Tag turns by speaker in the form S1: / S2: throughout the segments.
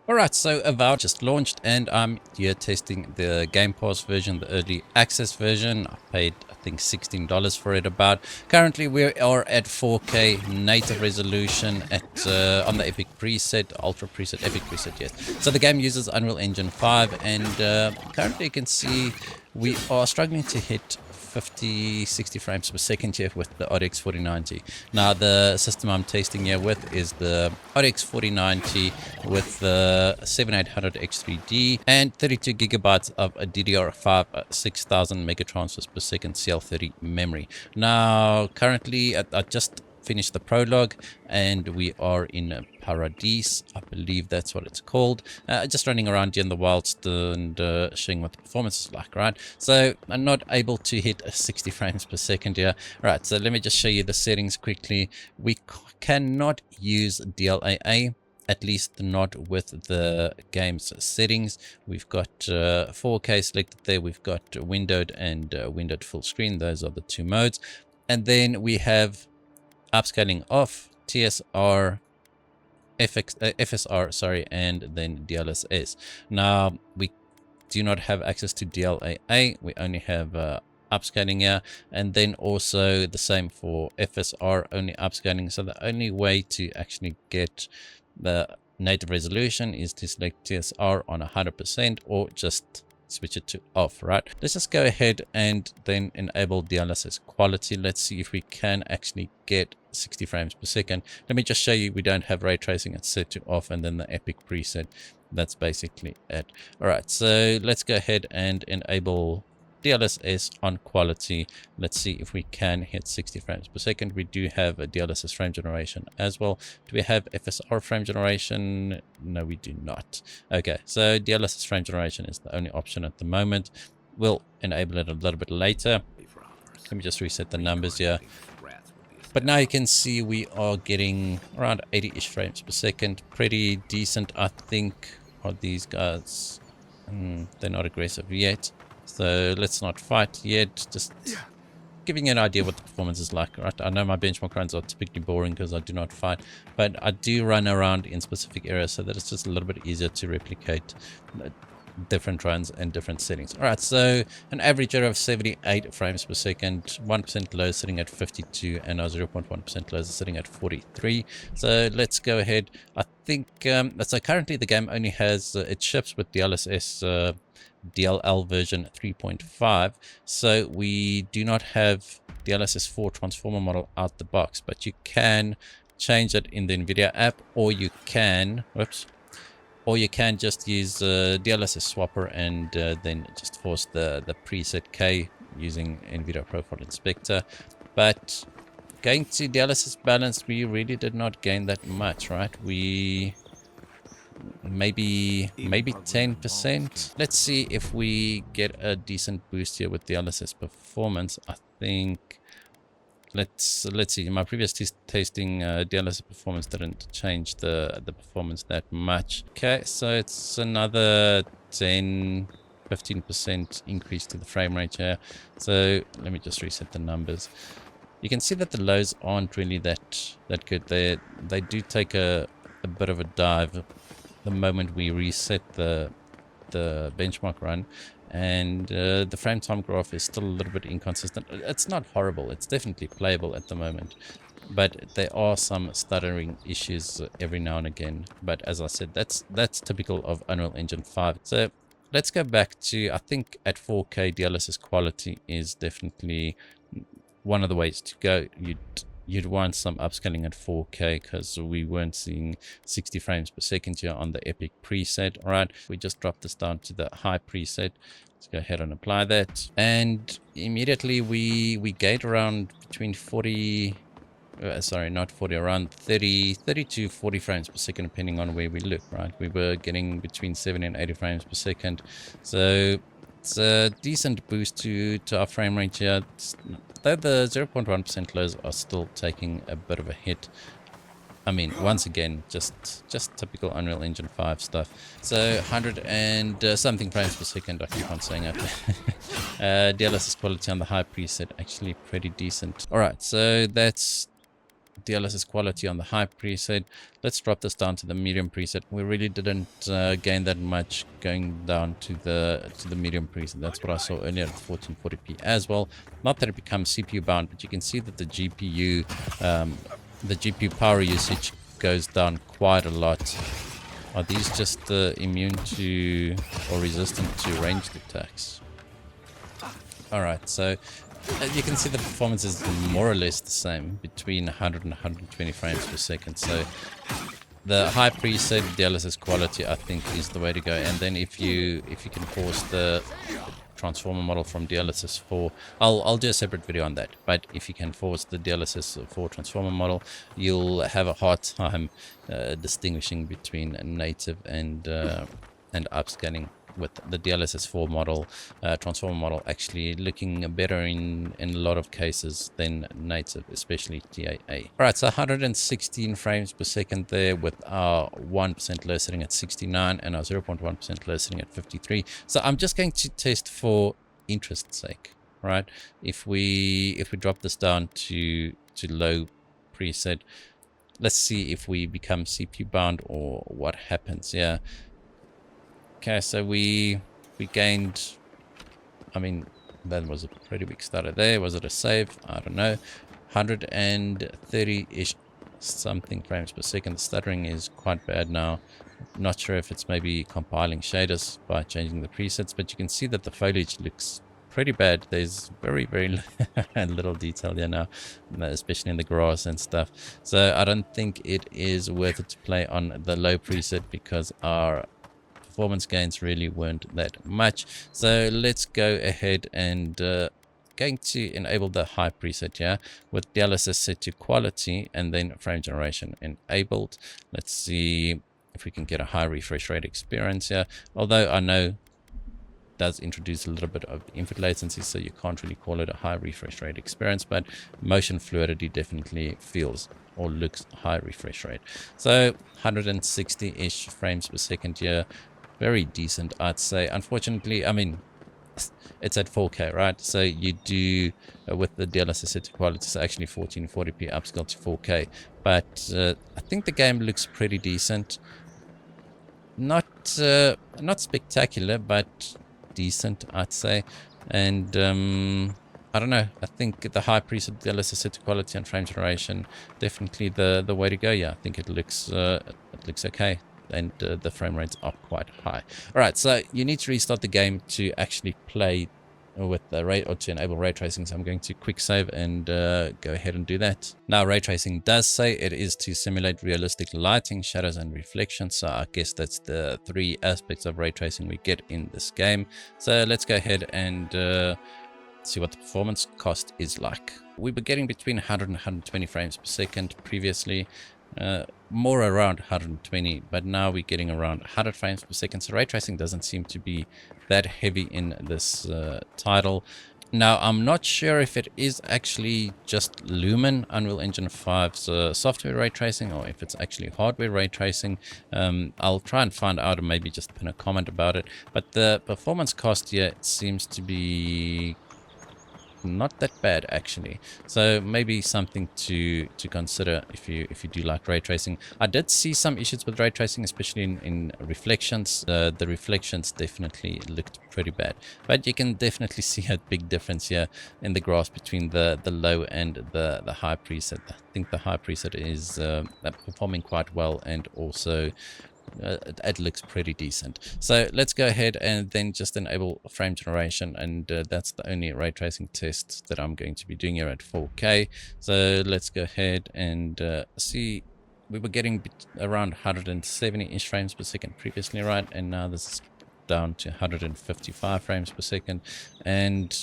S1: Alright, so Avowed just launched and I'm here testing the Game Pass version, the early access version. I paid, I think, $16 for it about. Currently we are at 4K native resolution at on the Epic preset, Ultra preset, Epic preset, yes. So the game uses Unreal Engine 5 and currently you can see we are struggling to hit 50-60 frames per second here with the RTX 4090. Now the system I'm testing here with is the RTX 4090 with the 7800 X3D and 32 gigabytes of a DDR5 6000 megatransfers per second CL30 memory. Now currently I just finished the prologue and we are in Paradise, I believe that's what it's called, just running around here in the wilds and showing what the performance is like, right? So I'm not able to hit 60 frames per second here. Right, so let me just show you the settings quickly. We cannot use DLAA, at least not with the game's settings. We've got 4K selected there, we've got windowed and windowed full screen. Those are the two modes. And then we have upscaling off, TSR, FSR, sorry, and then DLSS. Now we do not have access to DLAA. We only have upscaling here, and then also the same for FSR, only upscaling. So the only way to actually get the native resolution is to select TSR on 100% or just switch it to off, right? Let's just go ahead and then enable DLSS quality. Let's see if we can actually get 60 frames per second. Let me just show you we don't have ray tracing. It's set to off, and then the Epic preset. That's basically it. All right, so let's go ahead and enable DLSS on quality. Let's see if we can hit 60 frames per second. We do have a DLSS frame generation as well. Do we have FSR frame generation? No, we do not. Okay, so DLSS frame generation is the only option at the moment. We'll enable it a little bit later. Let me just reset the numbers here. But now you can see we are getting around 80-ish frames per second. Pretty decent, I think, are these guys. They're not aggressive yet. So let's not fight yet, just giving you an idea what the performance is like, right? I know my benchmark runs are typically boring because I do not fight, but I do run around in specific areas so that it's just a little bit easier to replicate different runs and different settings. All right, so an average error of 78 frames per second, 1% low sitting at 52, and our 0.1% low is sitting at 43. So let's go ahead. I think, so currently the game only has, it ships with DLSS DLL version 3.5, so we do not have DLSS 4 transformer model out the box, but you can change it in the NVIDIA app, or you can just use DLSS swapper and then just force the preset K using NVIDIA Profile Inspector. But going to DLSS balance, we really did not gain that much, right? We maybe 10%. Let's see if we get a decent boost here with DLSS performance. I think let's see. In my previous testing, DLSS performance didn't change the performance that much. Okay, so it's another 10-15% increase to the frame rate here. So let me just reset the numbers. You can see that the lows aren't really that good. They do take a bit of a dive the moment we reset the benchmark run, and the frame time graph is still a little bit inconsistent. It's not horrible, it's definitely playable at the moment, but there are some stuttering issues every now and again. But as I said, that's typical of Unreal Engine 5. So let's go back to, I think at 4K DLSS quality is definitely one of the ways to go. You'd want some upscaling at 4K because we weren't seeing 60 frames per second here on the Epic preset. All right, we just dropped this down to the high preset. Let's go ahead and apply that, and immediately we gained around between 40 not 40, around 30 to 40 frames per second depending on where we look, right? We were getting between 70 and 80 frames per second, so it's a decent boost to our frame rate here. Though the 0.1% lows are still taking a bit of a hit. I mean, once again, just typical Unreal Engine 5 stuff. So 100 and something frames per second, I keep on saying it. DLSS quality on the high preset, actually pretty decent. Alright, so that's DLSS quality on the high preset. Let's drop this down to the medium preset. We really didn't gain that much going down to the medium preset. That's what I saw earlier at 1440p as well. Not that it becomes CPU bound, but you can see that the GPU power usage goes down quite a lot. Are these just immune to or resistant to ranged attacks? Alright, so you can see the performance is more or less the same between 100 and 120 frames per second. So the high preset DLSS quality, I think, is the way to go. And then if you can force the transformer model from DLSS 4, I'll do a separate video on that. But if you can force the DLSS 4 transformer model, you'll have a hard time distinguishing between native and upscaling, with the DLSS 4 model, transformer model, actually looking better in a lot of cases than native, especially TAA. Alright, so 116 frames per second there, with our 1% low setting at 69 and our 0.1% low setting at 53. So I'm just going to test for interest's sake, right? If we drop this down to low preset, let's see if we become CPU bound or what happens. Yeah. Okay, so we gained, I mean, that was a pretty big stutter there. Was it a save? I don't know. 130-ish something frames per second. The stuttering is quite bad now. Not sure if it's maybe compiling shaders by changing the presets, but you can see that the foliage looks pretty bad. There's very little detail here now, especially in the grass and stuff. So I don't think it is worth it to play on the low preset, because our performance gains really weren't that much. So let's go ahead and going to enable the high preset here with DLSS set to quality and then frame generation enabled. Let's see if we can get a high refresh rate experience here, although I know it does introduce a little bit of input latency, so you can't really call it a high refresh rate experience, but motion fluidity definitely feels or looks high refresh rate. So 160-ish frames per second here. Very decent, I'd say. Unfortunately, I mean, it's at 4K, right? So you do, with the DLSS set to quality, it's actually 1440p upscale to 4K. But I think the game looks pretty decent. Not spectacular, but decent, I'd say. And I don't know. I think the high preset DLSS set to quality and frame generation definitely the way to go. Yeah, I think it looks okay. And the frame rates are quite high. All right, so you need to restart the game to actually play with the ray, or to enable ray tracing. So I'm going to quick save and go ahead and do that. Now, ray tracing does say it is to simulate realistic lighting, shadows, and reflections. So I guess that's the three aspects of ray tracing we get in this game. So let's go ahead and see what the performance cost is like. We were getting between 100 and 120 frames per second previously. More around 120, but now we're getting around 100 frames per second. So ray tracing doesn't seem to be that heavy in this title. Now, I'm not sure if it is actually just Lumen Unreal Engine 5's software ray tracing, or if it's actually hardware ray tracing. I'll try and find out, or maybe just pin a comment about it. But the performance cost here seems to be not that bad, actually. So maybe something to consider if you do like ray tracing. I did see some issues with ray tracing, especially in reflections. The reflections definitely looked pretty bad, but you can definitely see a big difference here in the graphs between the low and the high preset. I think the high preset is performing quite well, and also it looks pretty decent. So let's go ahead and then just enable frame generation, and that's the only ray tracing test that I'm going to be doing here at 4K. So let's go ahead and see. We were getting around 170-ish frames per second previously, right? And now this is down to 155 frames per second. And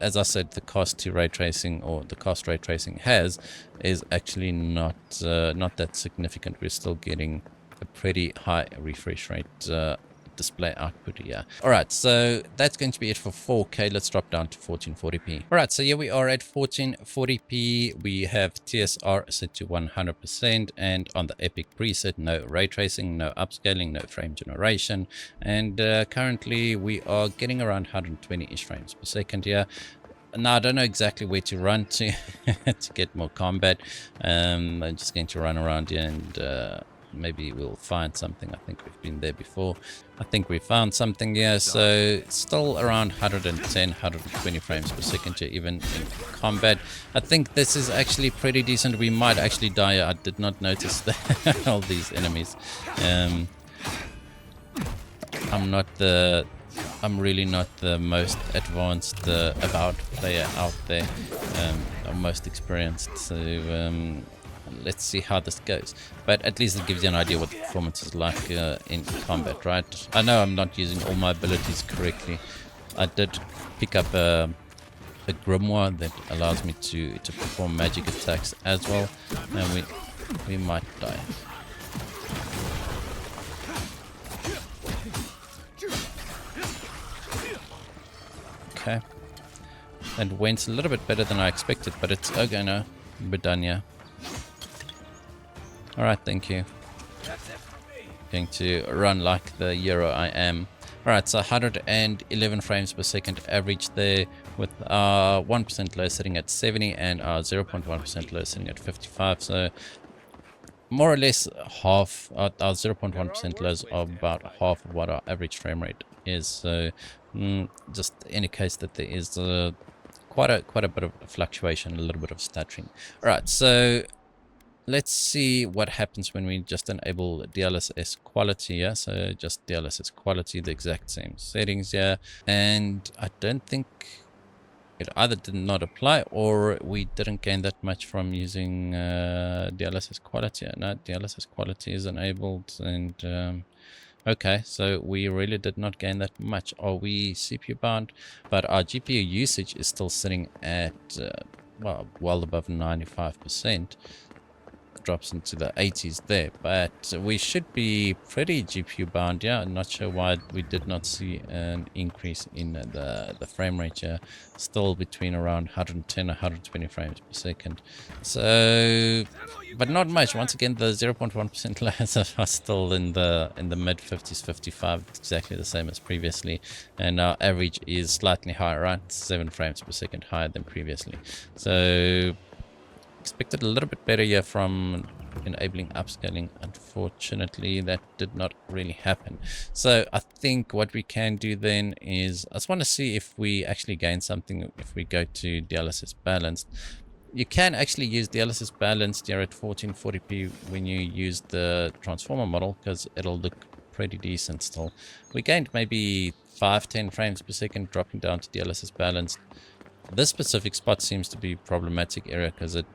S1: as I said, the cost to ray tracing, or the cost ray tracing has, is actually not that significant. We're still getting a pretty high refresh rate display output here. Alright, so that's going to be it for 4K. Let's drop down to 1440p. Alright, so here we are at 1440p. We have TSR set to 100%, and on the Epic preset, no ray tracing, no upscaling, no frame generation. And currently we are getting around 120-ish frames per second here. Now I don't know exactly where to run to to get more combat. I'm just going to run around here and maybe we'll find something. I think we've been there before. I think we found something here. So still around 110, 120 frames per second here, even in combat. I think this is actually pretty decent. We might actually die. I did not notice that all these enemies. I'm really not the most advanced Avowed player out there. I'm most experienced, so let's see how this goes. But at least it gives you an idea what the performance is like in combat, right? I know I'm not using all my abilities correctly. I did pick up a grimoire that allows me to perform magic attacks as well, and we might die. Okay, and went a little bit better than I expected, but it's okay now. We're done, yeah. Alright, thank you. Going to run like the hero I am. Alright, so 111 frames per second average there, with our 1% low sitting at 70 and our 0.1% low sitting at 55. So more or less half, our 0.1% lows are about half of what our average frame rate is. So just indicates that there is quite a bit of fluctuation, a little bit of stuttering. Alright, so let's see what happens when we just enable DLSS quality. Yeah, so just DLSS quality, the exact same settings here, and I don't think it either did not apply or we didn't gain that much from using DLSS quality. No, DLSS quality is enabled, and okay, so we really did not gain that much. Are we CPU bound? But our GPU usage is still sitting at well above 95%. Drops into the 80s there, but we should be pretty GPU bound. Yeah, I'm not sure why we did not see an increase in the frame rate here. Still between around 110 120 frames per second, so but not much. Once again, the 0.1% lows are still in the mid 50s, 55, exactly the same as previously, and our average is slightly higher, right? 7 frames per second higher than previously. So expected a little bit better here from enabling upscaling. Unfortunately, that did not really happen. So I think what we can do then is, I just want to see if we actually gain something if we go to DLSS balanced. You can actually use DLSS balanced here at 1440p when you use the transformer model, because it'll look pretty decent still. We gained maybe 5-10 frames per second dropping down to DLSS balanced. This specific spot seems to be problematic area because it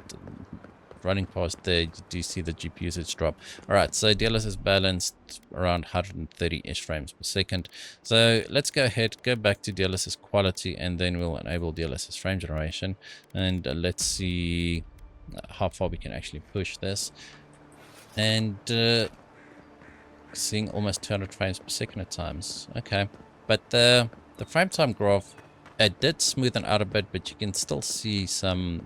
S1: running past there, you do see the GPU usage drop. Alright, so DLSS balanced around 130-ish frames per second. So let's go ahead, go back to DLSS quality, and then we'll enable DLSS frame generation. And let's see how far we can actually push this. And seeing almost 200 frames per second at times. Okay, but the frame time graph, it did smoothen out a bit, but you can still see some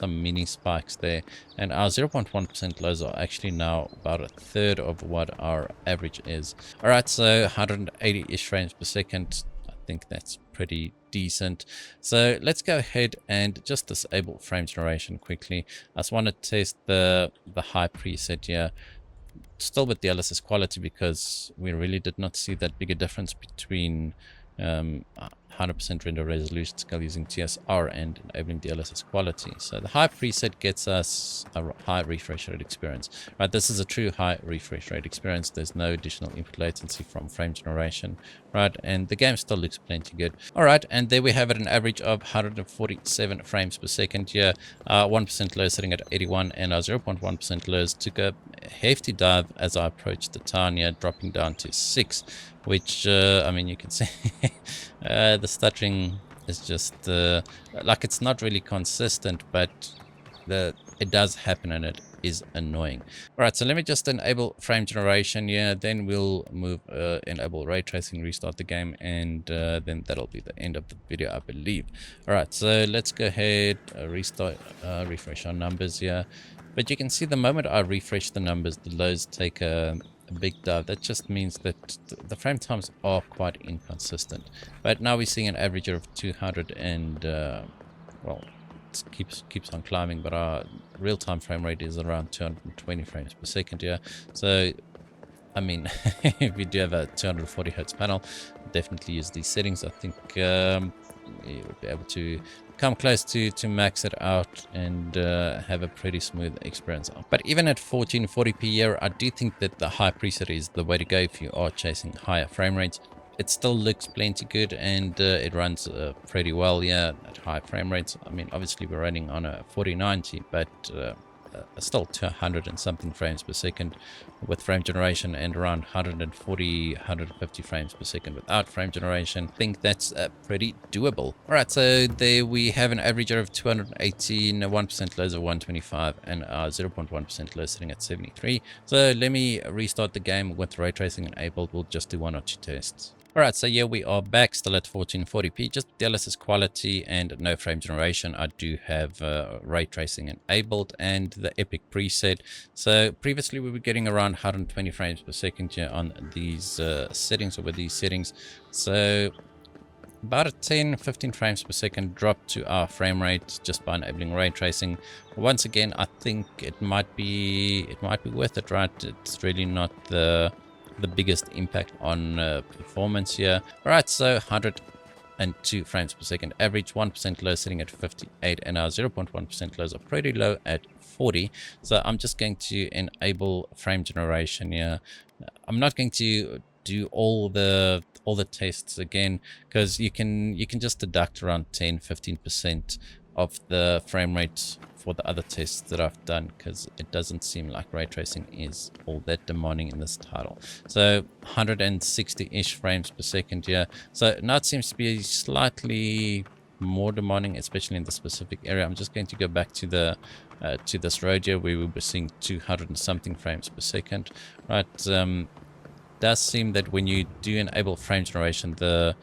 S1: mini spikes there, and our 0.1% lows are actually now about a third of what our average is. All right, so 180-ish frames per second. I think that's pretty decent. So let's go ahead and just disable frame generation quickly. I just want to test the high preset here, still with DLSS quality, because we really did not see that big a difference between 100% render resolution scale using TSR and enabling DLSS quality. So the high preset gets us a high refresh rate experience. Right, this is a true high refresh rate experience. There's no additional input latency from frame generation. Right, and the game still looks plenty good. All right, and there we have it, an average of 147 frames per second here. 1% low sitting at 81, and our 0.1% lows took a hefty dive as I approached the town here, dropping down to 6. Which, I mean, you can see the stuttering is just like, it's not really consistent, but it does happen, and it is annoying. All right, so let me just enable frame generation here, then we'll move enable ray tracing, restart the game, and then that'll be the end of the video, I believe. All right, so let's go ahead, restart, refresh our numbers here. But you can see the moment I refresh the numbers, the lows take a big dive. That just means that the frame times are quite inconsistent. But now we're seeing an average of 200 and well, it keeps on climbing, but our real-time frame rate is around 220 frames per second here. So I mean, if you do have a 240 hertz panel, definitely use these settings. I think you would be able to come close to max it out and have a pretty smooth experience. But even at 1440p here, I do think that the high preset is the way to go if you are chasing higher frame rates. It still looks plenty good, and it runs pretty well, yeah, at high frame rates. I mean, obviously we're running on a 4090, but still 200 and something frames per second with frame generation, and around 140 150 frames per second without frame generation. I think that's pretty doable. All right, so there we have an average of 218, 1% lows of 125, and 0.1% low sitting at 73. So let me restart the game with ray tracing enabled. We'll just do 1 or 2 tests. Alright, so here we are back, still at 1440p, just DLSS quality and no frame generation. I do have ray tracing enabled and the Epic preset. So previously we were getting around 120 frames per second here on these settings, or with these settings. So about a 10-15 frames per second drop to our frame rate just by enabling ray tracing. Once again, I think it might be worth it, right? It's really not the biggest impact on performance here. All right, so 102 frames per second average, 1% low sitting at 58, and our 0.1% lows are pretty low at 40. So I'm just going to enable frame generation here. I'm not going to do all the tests again, because you can just deduct around 10-15% of the frame rate for the other tests that I've done, because it doesn't seem like ray tracing is all that demanding in this title. So 160-ish frames per second here. So now it seems to be slightly more demanding, especially in the specific area. I'm just going to go back to the to this road here where we were seeing 200 and something frames per second. Right, does seem that when you do enable frame generation, the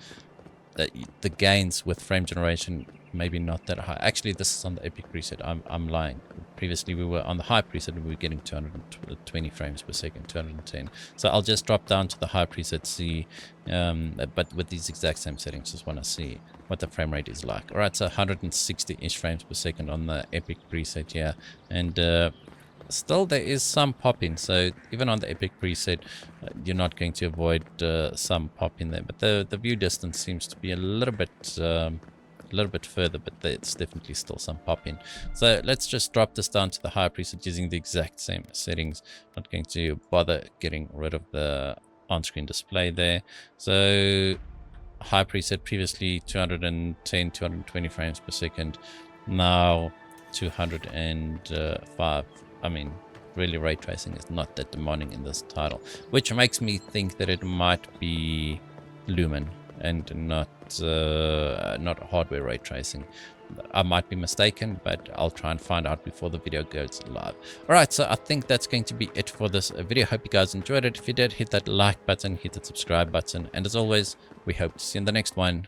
S1: gains with frame generation maybe not that high. Actually, this is on the Epic preset. I'm lying. Previously we were on the high preset and we were getting 220 frames per second, 210. So I'll just drop down to the high preset, see, but with these exact same settings. Just want to see what the frame rate is like. All right, so 160-ish frames per second on the Epic preset here, and still there is some pop-in. So even on the Epic preset, you're not going to avoid some pop-in there, but the view distance seems to be a little bit further, but it's definitely still some pop-in. So let's just drop this down to the high preset using the exact same settings. Not going to bother getting rid of the on-screen display there. So high preset, previously 210 220 frames per second, now 205. I mean, really ray tracing is not that demanding in this title, which makes me think that it might be Lumen and not hardware ray tracing. I might be mistaken, but I'll try and find out before the video goes live. Alright, so I think that's going to be it for this video. Hope you guys enjoyed it. If you did, hit that like button, hit that subscribe button, and as always, we hope to see you in the next one.